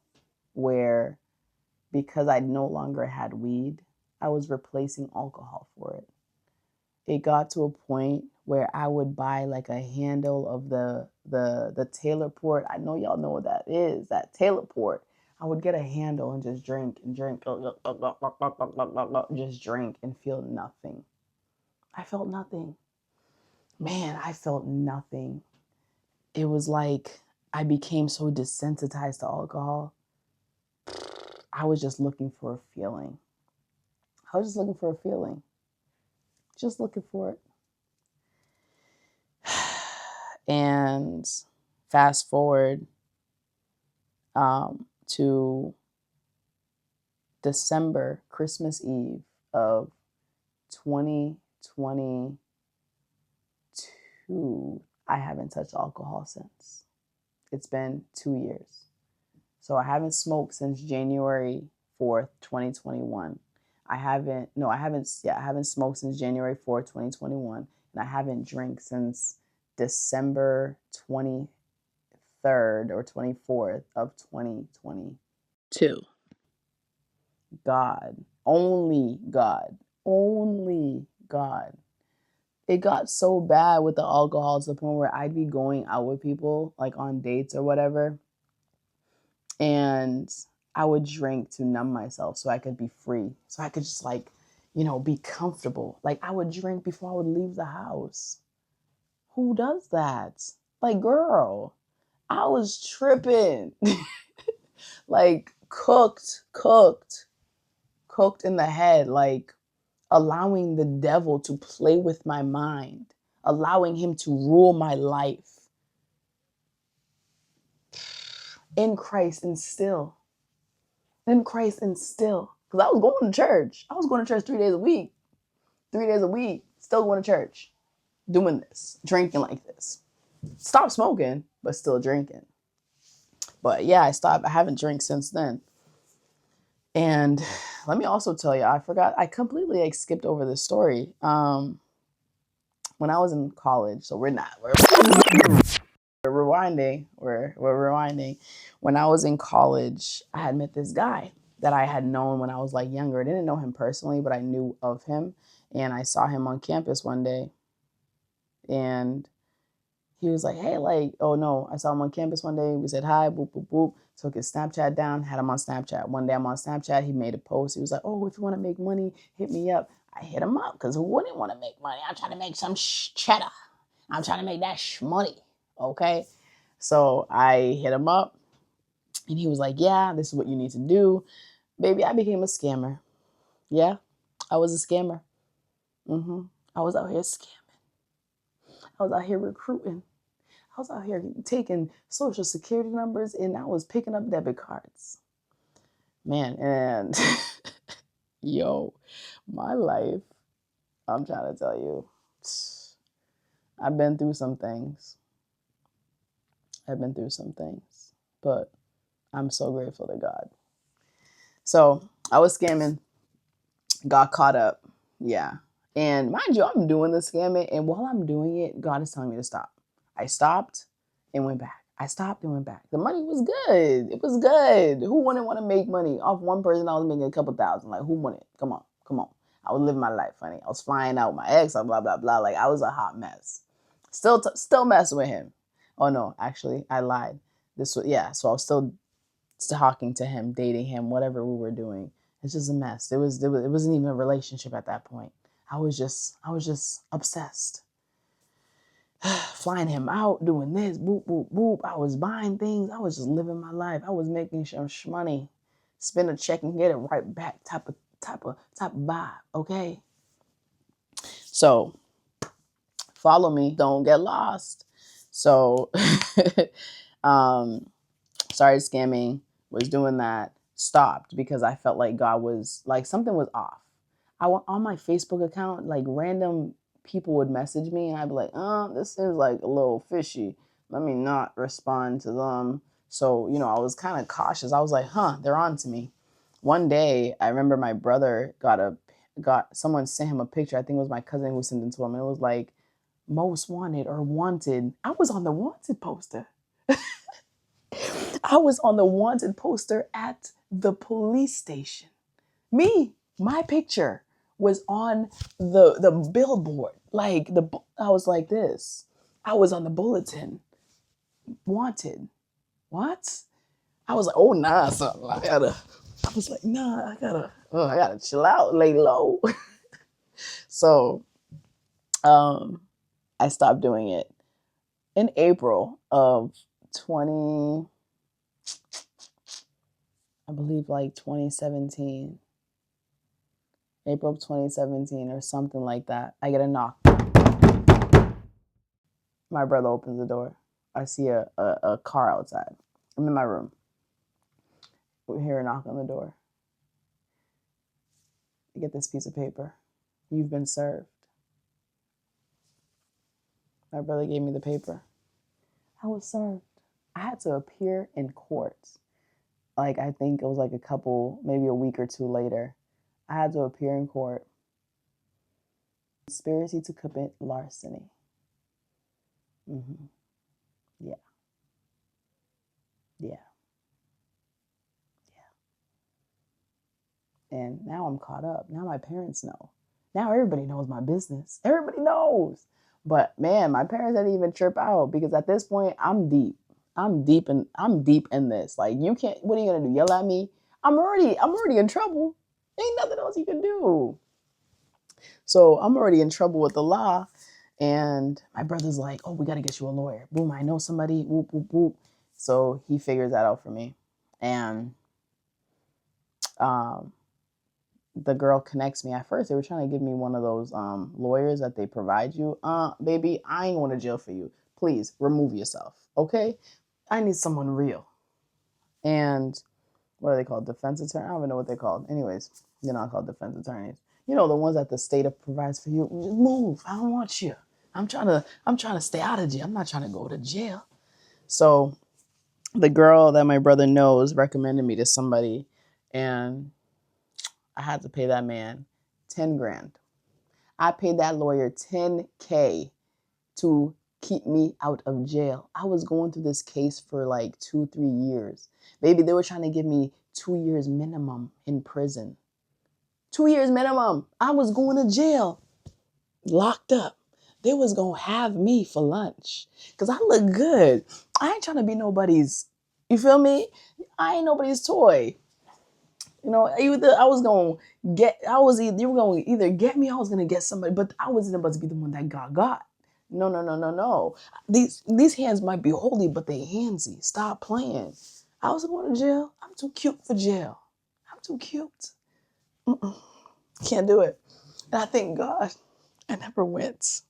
where, because I no longer had weed, I was replacing alcohol for it. It got to a point where I would buy like a handle of the Taylor port. I know y'all know what that is, that Taylor port. I would get a handle and just drink, just drink and feel nothing. I felt nothing. Man, I felt nothing. It was like I became so desensitized to alcohol. I was just looking for a feeling. Just looking for it. And fast forward, to December, Christmas Eve of 2022, I haven't touched alcohol since. It's been 2 years. So I haven't smoked since January 4th, 2021. I haven't smoked since January 4th, 2021. And I haven't drank since December 23rd or 24th of 2022. God, only God, only God. It got so bad with the alcohol to the point where I'd be going out with people, like on dates or whatever, and I would drink to numb myself so I could be free, so I could just be comfortable. Like I would drink before I would leave the house. Who does that? Like, girl, I was tripping. Like cooked in the head, like allowing the devil to play with my mind, allowing him to rule my life. In Christ and still. Because I was going to church. I was going to church 3 days a week. 3 days a week, still going to church. Doing this, drinking like this. Stopped smoking, but still drinking. But yeah, I haven't drank since then. And let me also tell you, I completely skipped over this story. When I was in college, so we're rewinding. We're rewinding. When I was in college, I had met this guy that I had known when I was like younger. I didn't know him personally, but I knew of him. And I saw him on campus one day. And he was like, hey, like, oh no, I saw him on campus one day. We said hi, boop, boop, boop. Took his Snapchat down, had him on Snapchat. One day I'm on Snapchat. He made a post. He was like, oh, if you want to make money, hit me up. I hit him up because who wouldn't want to make money? I'm trying to make some cheddar. I'm trying to make that money. Okay. So I hit him up and he was like, yeah, this is what you need to do. Baby, I became a scammer. Yeah, I was a scammer. I was out here scamming. I was out here recruiting. I was out here taking social security numbers and I was picking up debit cards. Man, and yo, my life, I'm trying to tell you, I've been through some things. But I'm so grateful to God. So I was scamming, got caught up. Yeah. And mind you, I'm doing the scamming. And while I'm doing it, God is telling me to stop. I stopped and went back. The money was good. It was good. Who wouldn't want to make money off one person? I was making a couple thousand. Like, who wouldn't? Come on. I was living my life, honey. I was flying out with my ex, blah, blah, blah. Like, I was a hot mess. Still messing with him. Oh, no. Actually, I lied. So I was still talking to him, dating him, whatever we were doing. It's just a mess. It wasn't even a relationship at that point. I was just obsessed. Flying him out, doing this, boop, boop, boop. I was buying things. I was just living my life. I was making some money. Spend a check and get it right back type of vibe, okay? So, follow me. Don't get lost. So, started scamming, was doing that, stopped because I felt like God was, like, something was off. I went on my Facebook account, like, random people would message me and I'd be like, this seems like a little fishy. Let me not respond to them. So, I was kind of cautious. I was like, they're on to me. One day, I remember my brother someone sent him a picture. I think it was my cousin who sent it to him. And it was like, most wanted or wanted. I was on the wanted poster. I was on the wanted poster at the police station. My picture was on the billboard. Like I was like this. I was on the bulletin. Wanted. What? I was like, oh nah, son. I gotta chill out, lay low. So I stopped doing it in April of 2017. April of 2017 or something like that. I get a knock. My brother opens the door. I see a car outside. I'm in my room. We hear a knock on the door. I get this piece of paper. You've been served. My brother gave me the paper. I was served. I had to appear in court. Like, I think it was like maybe a week or two later. I had to appear in court. Conspiracy to commit larceny. Yeah. Yeah. And now I'm caught up. Now my parents know. Now everybody knows my business. Everybody knows. But man, my parents didn't even trip out because at this point I'm deep. I'm deep in this. Like, you can't, what are you gonna do? Yell at me? I'm already in trouble. Ain't nothing else you can do. So I'm already in trouble with the law. And my brother's like, oh, we gotta get you a lawyer. Boom, I know somebody. Whoop, whoop, whoop. So he figures that out for me. And the girl connects me. At first, they were trying to give me one of those lawyers that they provide you. Baby, I ain't going to jail for you. Please remove yourself, okay? I need someone real. And what are they called? Defense attorney? I don't even know what they're called. Anyways, they're not called defense attorneys. You know, the ones that the state provides for you. Just move. I don't want you. I'm trying to stay out of jail. I'm not trying to go to jail. So the girl that my brother knows recommended me to somebody, and I had to pay that man 10 grand. I paid that lawyer 10K to keep me out of jail. I was going through this case for like 2-3 years. Baby, they were trying to give me 2 years minimum in prison. 2 years minimum. I was going to jail, locked up. They was going to have me for lunch because I look good. I ain't trying to be nobody's, you feel me? I ain't nobody's toy. You know, either I was going to get, you were going to either get me, I was going to get somebody, but I wasn't about to be the one that got. No, no, no, no, no. These hands might be holy, but they handsy. Stop playing. I was going to jail. I'm too cute for jail. I'm too cute. Can't do it. And I thank God I never went.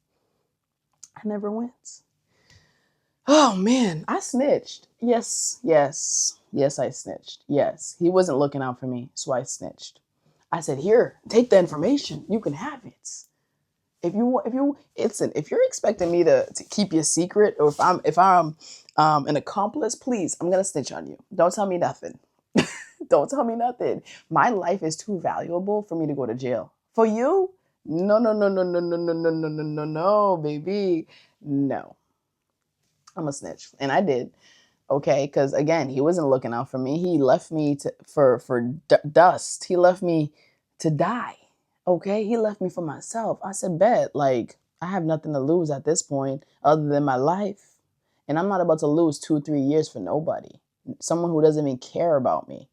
Oh man, I snitched. Yes, I snitched. Yes, he wasn't looking out for me, so I snitched. I said, "Here, take the information. You can have it. If you're expecting me to keep your secret, or if I'm an accomplice, please, I'm gonna snitch on you. Don't tell me nothing. Don't tell me nothing. My life is too valuable for me to go to jail. For you? No, no, no, no, no, no, no, no, no, no, no, no, baby. No. I'm a snitch." And I did. Okay, because again, he wasn't looking out for me. He left me for dust. He left me to die. Okay, he left me for myself. I said, bet, like, I have nothing to lose at this point other than my life. And I'm not about to lose 2-3 years for nobody. Someone who doesn't even care about me.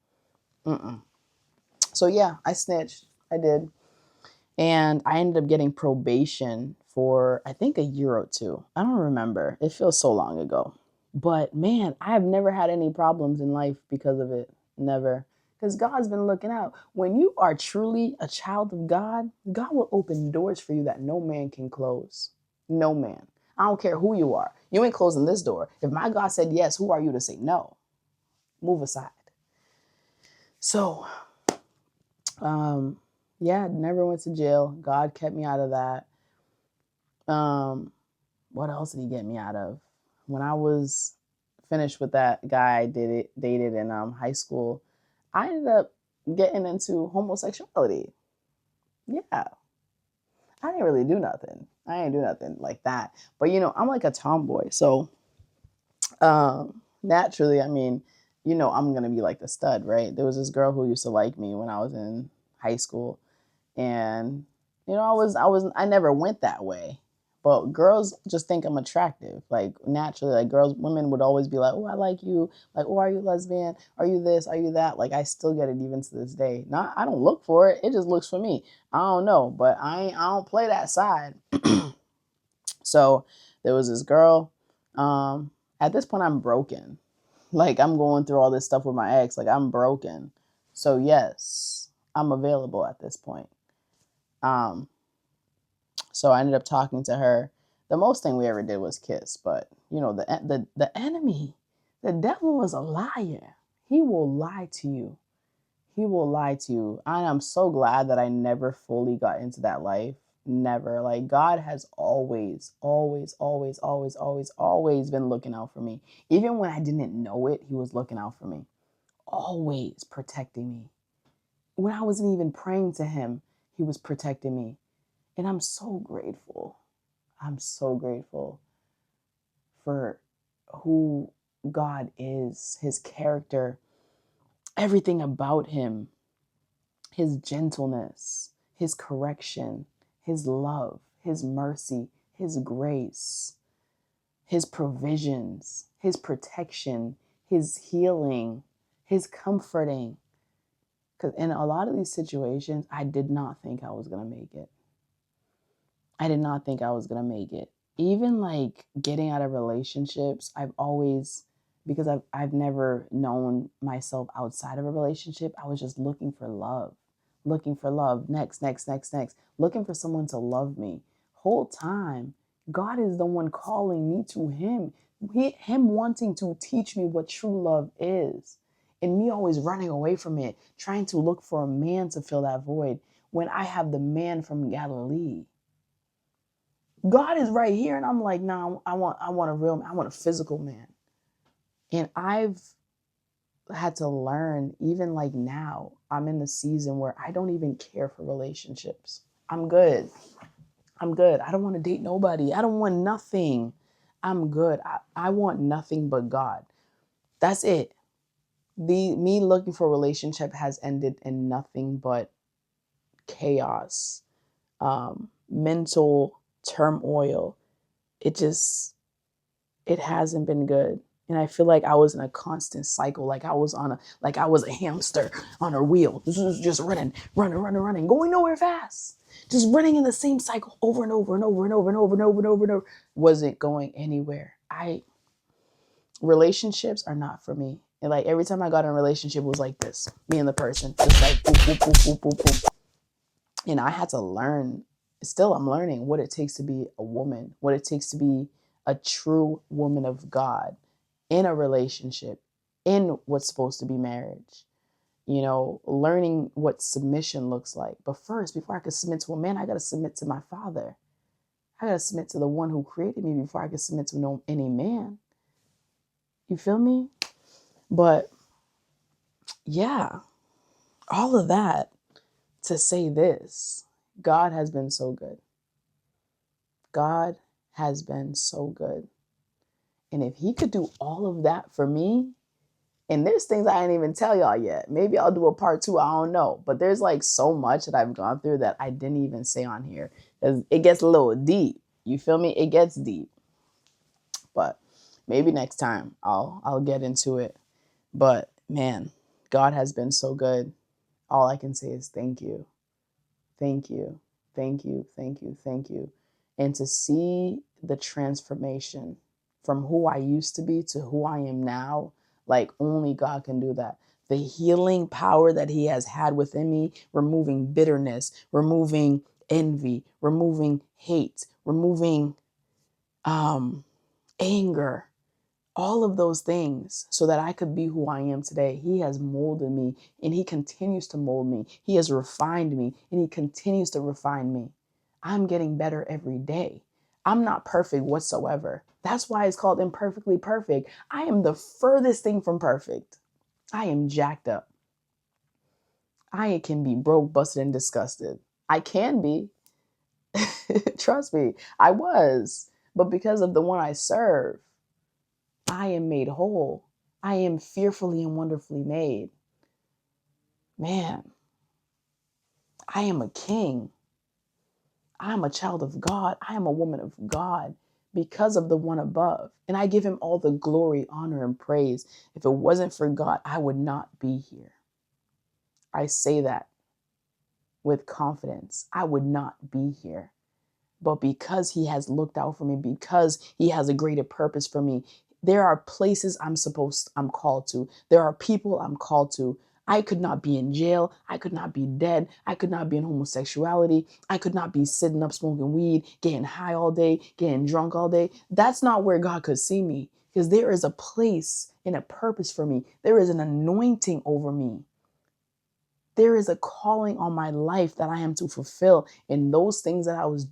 So yeah, I snitched. I did. And I ended up getting probation for, I think, a year or two. I don't remember. It feels so long ago. But man, I have never had any problems in life because of it. Never. Because God's been looking out. When you are truly a child of God, God will open doors for you that no man can close. No man. I don't care who you are. You ain't closing this door. If my God said yes, who are you to say no? Move aside. So, yeah, never went to jail. God kept me out of that. What else did he get me out of? When I was finished with that guy I dated in high school, I ended up getting into homosexuality. Yeah. I didn't really do nothing. I didn't do nothing like that. But I'm like a tomboy. So naturally, I mean, I'm gonna be like the stud, right? There was this girl who used to like me when I was in high school. And I never went that way. But girls just think I'm attractive. Like, naturally, like, women would always be like, "Oh, I like you." Like, "Oh, are you lesbian? Are you this? Are you that?" Like, I still get it even to this day. I don't look for it. It just looks for me. I don't know, but I don't play that side. So there was this girl. At this point, I'm broken. Like, I'm going through all this stuff with my ex. Like, I'm broken. So yes, I'm available at this point. So I ended up talking to her. The most thing we ever did was kiss, but the enemy, the devil was a liar. He will lie to you. He will lie to you. And I'm so glad that I never fully got into that life. Never. Like, God has always, always, always, always, always, always been looking out for me. Even when I didn't know it, he was looking out for me. Always protecting me. When I wasn't even praying to him, he was protecting me. And I'm so grateful. I'm so grateful for who God is, his character, everything about him, his gentleness, his correction, his love, his mercy, his grace, his provisions, his protection, his healing, his comforting. Because in a lot of these situations, I did not think I was going to make it. I did not think I was going to make it. Even like getting out of relationships, I've always, because I've never known myself outside of a relationship, I was just looking for love. Looking for love. Next, next, next, next. Looking for someone to love me. Whole time, God is the one calling me to him. Him wanting to teach me what true love is. And me always running away from it, trying to look for a man to fill that void when I have the man from Galilee. God is right here. And I'm like, nah, I want a real man. I want a physical man. And I've had to learn, even like now, I'm in the season where I don't even care for relationships. I'm good. I'm good. I don't want to date nobody. I don't want nothing. I'm good. I want nothing but God. That's it. Me looking for a relationship has ended in nothing but chaos, mental turmoil. It hasn't been good. And I feel like I was in a constant cycle, like I was a hamster on a wheel. This was just running, going nowhere fast. Just running in the same cycle over and over and over and over and over and over and over and over. Wasn't going anywhere. Relationships are not for me. And like every time I got in a relationship, it was like this. Me and the person. Just like boop, boop, boop, boop, boop, boop. And I had to learn, still I'm learning what it takes to be a woman, what it takes to be a true woman of God in a relationship, in what's supposed to be marriage, learning what submission looks like. But first, before I could submit to a man, I got to submit to my Father. I got to submit to the one who created me before I could submit to any man. You feel me? But yeah, all of that to say this, God has been so good. God has been so good. And if he could do all of that for me, and there's things I didn't even tell y'all yet. Maybe I'll do a part 2. I don't know. But there's like so much that I've gone through that I didn't even say on here. It gets a little deep. You feel me? It gets deep. But maybe next time I'll get into it. But man, God has been so good. All I can say is thank you. Thank you. Thank you. Thank you. Thank you. And to see the transformation from who I used to be to who I am now, like only God can do that. The healing power that he has had within me, removing bitterness, removing envy, removing hate, removing anger, all of those things so that I could be who I am today. He has molded me and he continues to mold me. He has refined me and he continues to refine me. I'm getting better every day. I'm not perfect whatsoever. That's why it's called imperfectly perfect. I am the furthest thing from perfect. I am jacked up. I can be broke, busted, and disgusted. I can be. Trust me, I was. But because of the one I serve, I am made whole. I am fearfully and wonderfully made. Man, I am a king. I am a child of God. I am a woman of God because of the one above. And I give him all the glory, honor, and praise. If it wasn't for God, I would not be here. I say that with confidence. I would not be here. But because he has looked out for me, because he has a greater purpose for me, there are places I'm called to. There are people I'm called to. I could not be in jail. I could not be dead. I could not be in homosexuality. I could not be sitting up smoking weed, getting high all day, getting drunk all day. That's not where God could see me. because there is a place and a purpose for me. There is an anointing over me. There is a calling on my life that I am to fulfill. And those things that I was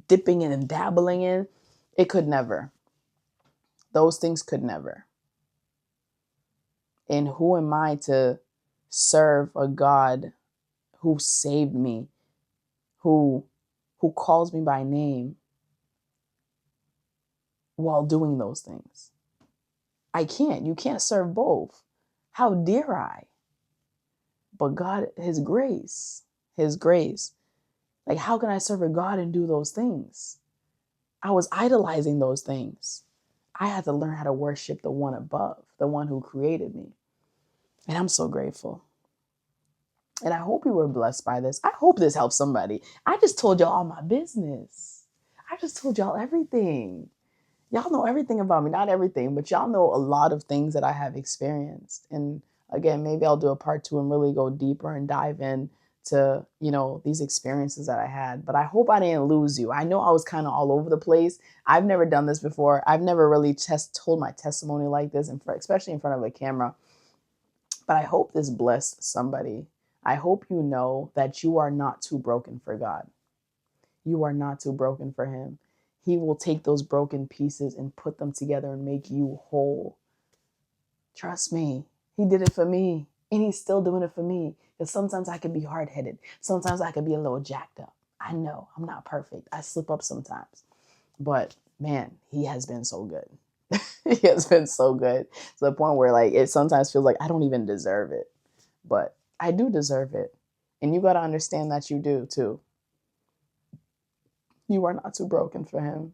dipping in and dabbling in, it could never. Those things could never. And who am I to serve a God who saved me, who calls me by name while doing those things? I can't. You can't serve both. How dare I? But God, His grace. Like, how can I serve a God and do those things? I was idolizing those things. I had to learn how to worship the one above, the one who created me. And I'm so grateful. And I hope you were blessed by this. I hope this helps somebody. I just told y'all all my business. I just told y'all everything. Y'all know everything about me. Not everything, but y'all know a lot of things that I have experienced. And again, maybe I'll do a part 2 and really go deeper and dive in to, these experiences that I had. But I hope I didn't lose you. I know I was kind of all over the place. I've never done this before. I've never really told my testimony like this, and especially in front of a camera. But I hope this blessed somebody. I hope you know that you are not too broken for God. You are not too broken for Him. He will take those broken pieces and put them together and make you whole. Trust me. He did it for me. And He's still doing it for me. Because sometimes I can be hard-headed. Sometimes I can be a little jacked up. I know I'm not perfect. I slip up sometimes. But man, He has been so good. He has been so good to the point where it sometimes feels like I don't even deserve it. But I do deserve it. And you got to understand that you do too. You are not too broken for Him.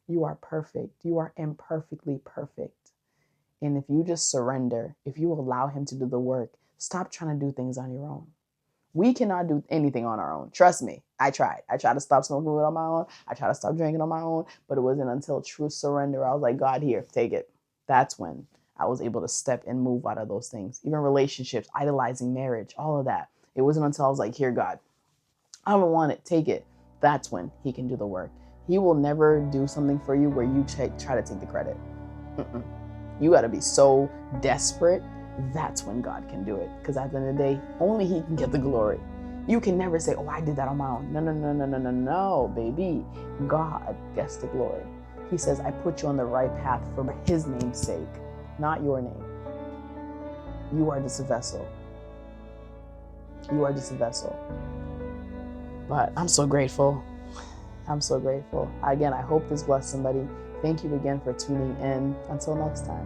You are perfect. You are imperfectly perfect. And if you just surrender, if you allow Him to do the work, stop trying to do things on your own. We cannot do anything on our own. Trust me. I tried. I tried to stop smoking weed on my own. I tried to stop drinking on my own. But it wasn't until true surrender I was like, God, here, take it. That's when I was able to step and move out of those things. Even relationships, idolizing marriage, all of that. It wasn't until I was like, here, God, I don't want it. Take it. That's when He can do the work. He will never do something for you where you try to take the credit. You got to be so desperate. That's when God can do it. Because at the end of the day, only He can get the glory. You can never say, oh, I did that on my own. No, baby. God gets the glory. He says, I put you on the right path for His name's sake, not your name. You are just a vessel. You are just a vessel. But I'm so grateful. I'm so grateful. Again, I hope this blessed somebody. Thank you again for tuning in. Until next time.